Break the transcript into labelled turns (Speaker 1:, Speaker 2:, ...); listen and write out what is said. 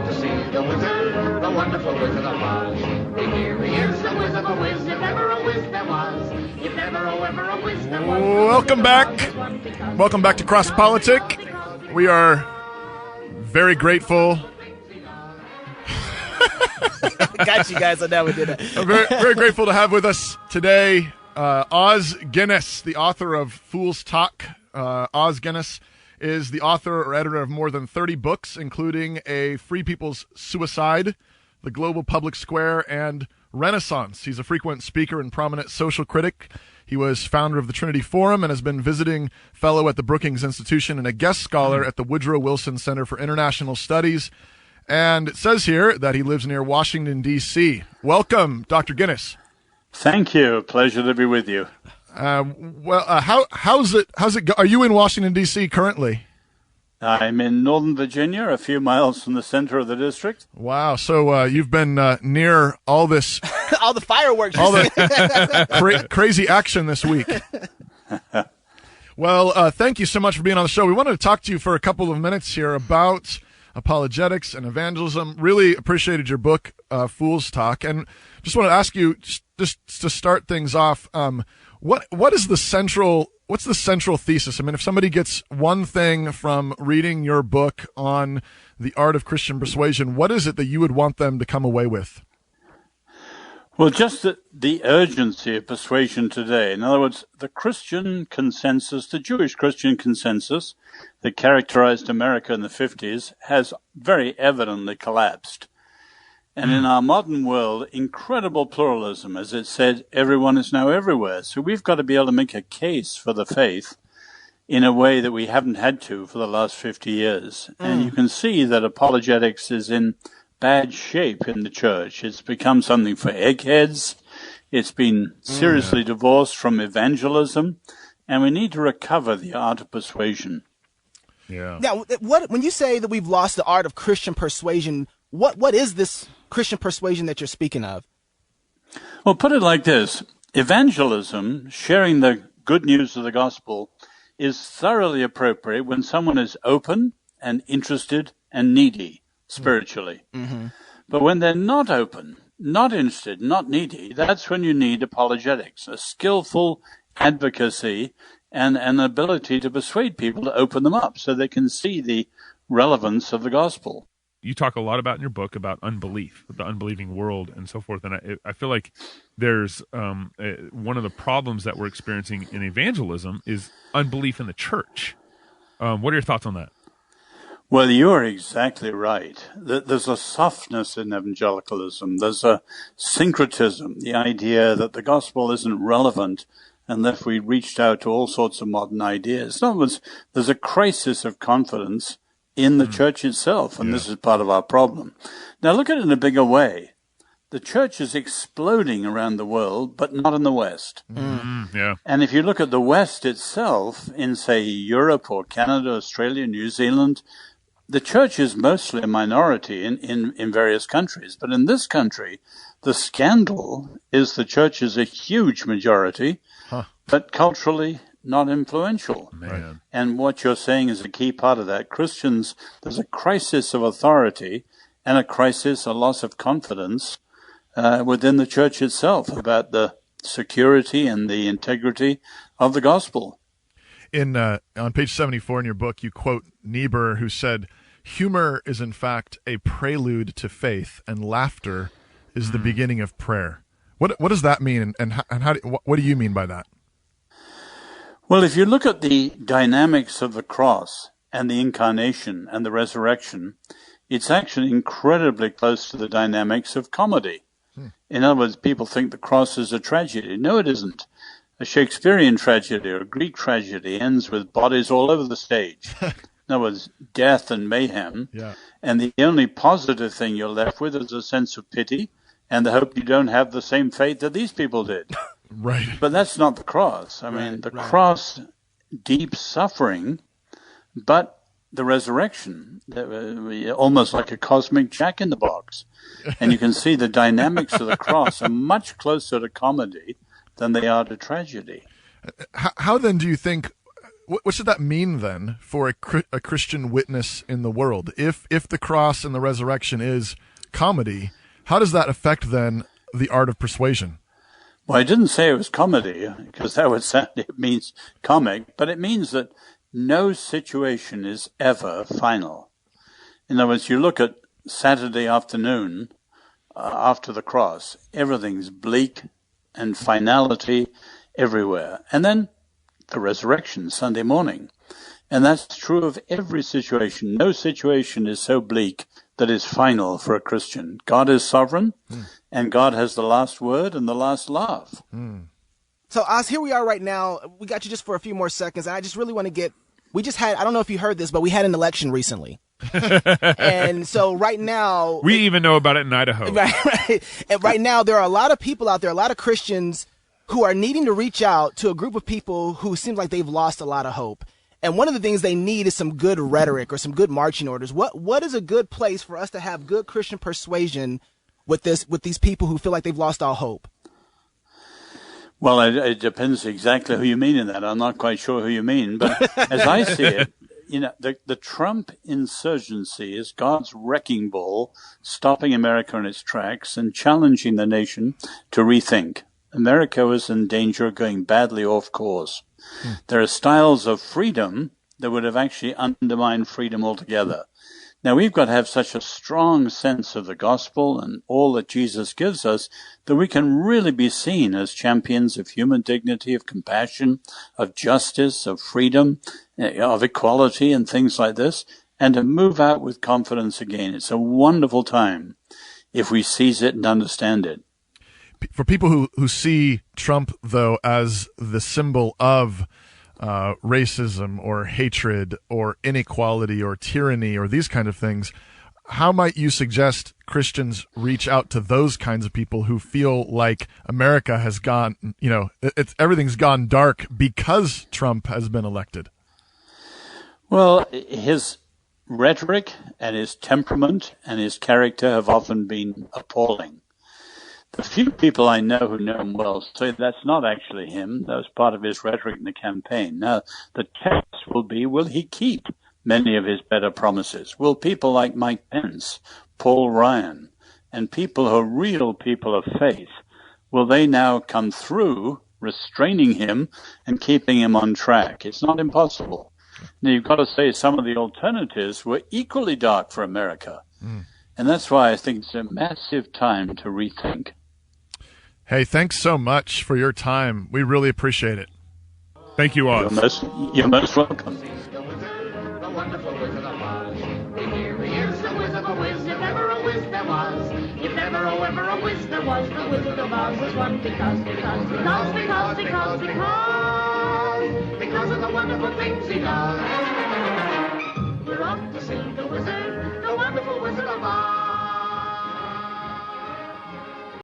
Speaker 1: to see the wizard, the wonderful Wizard of Oz. And here he is, the Wizard of Wiz, if ever a whiz there was. If ever a whiz there was.
Speaker 2: Welcome back. Welcome back to Cross Politic. We are very grateful.
Speaker 3: Got you guys on that. We did it.
Speaker 2: Very, very grateful to have with us today Oz Guinness, the author of Fool's Talk. Oz Guinness is the author or editor of more than 30 books, including A Free People's Suicide, The Global Public Square, and Renaissance. He's a frequent speaker and prominent social critic. He was founder of the Trinity Forum and has been visiting fellow at the Brookings Institution and a guest scholar at the Woodrow Wilson Center for International Studies. And it says here that he lives near Washington, D.C. Welcome, Dr. Guinness.
Speaker 4: Thank you. Pleasure to be with you.
Speaker 2: How's it go? Are you in Washington, D.C. currently?
Speaker 4: I'm in Northern Virginia, a few miles from the center of the district.
Speaker 2: Wow. So you've been near all this...
Speaker 3: all the fireworks.
Speaker 2: All the crazy action this week. Well, thank you so much for being on the show. We wanted to talk to you for a couple of minutes here about apologetics and evangelism. Really appreciated your book, Fool's Talk. And just want to ask you, just to start things off, what's the central thesis? I mean, if somebody gets one thing from reading your book on the art of Christian persuasion, what is it that you would want them to come away with?
Speaker 4: Well, just the urgency of persuasion today. In other words, the Christian consensus, the Jewish Christian consensus that characterized America in the 50s has very evidently collapsed. And in our modern world, incredible pluralism, as it said, everyone is now everywhere. So we've got to be able to make a case for the faith in a way that we haven't had to for the last 50 years. And you can see that apologetics is in bad shape in the church. It's become something for eggheads. It's been seriously divorced from evangelism. And we need to recover the art of persuasion.
Speaker 2: Yeah.
Speaker 3: Now, when you say that we've lost the art of Christian persuasion, what is this Christian persuasion that you're speaking of?
Speaker 4: Well, put it like this. Evangelism, sharing the good news of the gospel, is thoroughly appropriate when someone is open and interested and needy spiritually. Mm-hmm. But when they're not open, not interested, not needy, that's when you need apologetics, a skillful advocacy and an ability to persuade people to open them up so they can see the relevance of the gospel.
Speaker 5: You talk a lot about in your book about unbelief, the unbelieving world, and so forth. And I feel like there's one of the problems that we're experiencing in evangelism is unbelief in the church. What are your thoughts on that?
Speaker 4: Well, you're exactly right. There's a softness in evangelicalism. There's a syncretism, the idea that the gospel isn't relevant unless we reached out to all sorts of modern ideas. In other words, there's a crisis of confidence in the church itself, and this is part of our problem. Now, look at it in a bigger way. The church is exploding around the world, but not in the West.
Speaker 5: Yeah.
Speaker 4: And if you look at the West itself, in, say, Europe or Canada, Australia, New Zealand, the church is mostly a minority in various countries. But in this country, the scandal is the church is a huge majority, but culturally not influential.
Speaker 5: Man.
Speaker 4: And what you're saying is a key part of that. Christians, there's a crisis of authority and a loss of confidence within the church itself about the security and the integrity of the gospel.
Speaker 2: On page 74 in your book, you quote Niebuhr, who said, "Humor is in fact a prelude to faith, and laughter is the beginning of prayer." What does that mean, and what do you mean by that?
Speaker 4: Well, if you look at the dynamics of the cross and the incarnation and the resurrection, it's actually incredibly close to the dynamics of comedy. In other words, people think the cross is a tragedy. No, it isn't. A Shakespearean tragedy or a Greek tragedy ends with bodies all over the stage. In other words, death and mayhem. Yeah. And the only positive thing you're left with is a sense of pity and the hope you don't have the same fate that these people did.
Speaker 2: Right.
Speaker 4: But that's not the cross. I mean, the cross, deep suffering, but the resurrection, almost like a cosmic jack in the box. And you can see the dynamics of the cross are much closer to comedy than they are to tragedy.
Speaker 2: How then do you think what should that mean then for a Christian witness in the world? If the cross and the resurrection is comedy, how does that affect then the art of persuasion?
Speaker 4: Well, I didn't say it was comedy, because that would sound, it means comic, but it means that no situation is ever final. In other words, you look at Saturday afternoon, after the cross, everything's bleak and finality everywhere. And then the resurrection, Sunday morning. And that's true of every situation. No situation is so bleak that is final for a Christian. God is sovereign, and God has the last word and the last laugh.
Speaker 3: So, Oz, here we are right now. We got you just for a few more seconds. And I just really want to get, we just had, I don't know if you heard this, but we had an election recently. And so right now.
Speaker 5: We even know about it in Idaho.
Speaker 3: Right. And right now, there are a lot of people out there, a lot of Christians who are needing to reach out to a group of people who seem like they've lost a lot of hope. And one of the things they need is some good rhetoric or some good marching orders. What is a good place for us to have good Christian persuasion with these people who feel like they've lost all hope?
Speaker 4: Well, it depends exactly who you mean in that. I'm not quite sure who you mean, but as I see it, the Trump insurgency is God's wrecking ball, stopping America in its tracks and challenging the nation to rethink. America was in danger of going badly off course. There are styles of freedom that would have actually undermined freedom altogether. Now, we've got to have such a strong sense of the gospel and all that Jesus gives us that we can really be seen as champions of human dignity, of compassion, of justice, of freedom, of equality and things like this, and to move out with confidence again. It's a wonderful time if we seize it and understand it.
Speaker 2: For people who see Trump, though, as the symbol of racism or hatred or inequality or tyranny or these kind of things, how might you suggest Christians reach out to those kinds of people who feel like America has gone, everything's gone dark because Trump has been elected?
Speaker 4: Well, his rhetoric and his temperament and his character have often been appalling. The few people I know who know him well say that's not actually him. That was part of his rhetoric in the campaign. Now, the test will be, will he keep many of his better promises? Will people like Mike Pence, Paul Ryan, and people who are real people of faith, will they now come through restraining him and keeping him on track? It's not impossible. Now, you've got to say some of the alternatives were equally dark for America. And that's why I think it's a massive time to rethink.
Speaker 2: Hey, thanks so much for your time. We really appreciate it.
Speaker 5: Thank you, Oz.
Speaker 4: You're most welcome.
Speaker 1: The wonderful Wizard of Oz. Here's the Wizard of Wiz, if ever a Wiz there was. If ever a Wiz there was, the Wizard of Oz was one because of the wonderful things he does. We're off to see the Wizard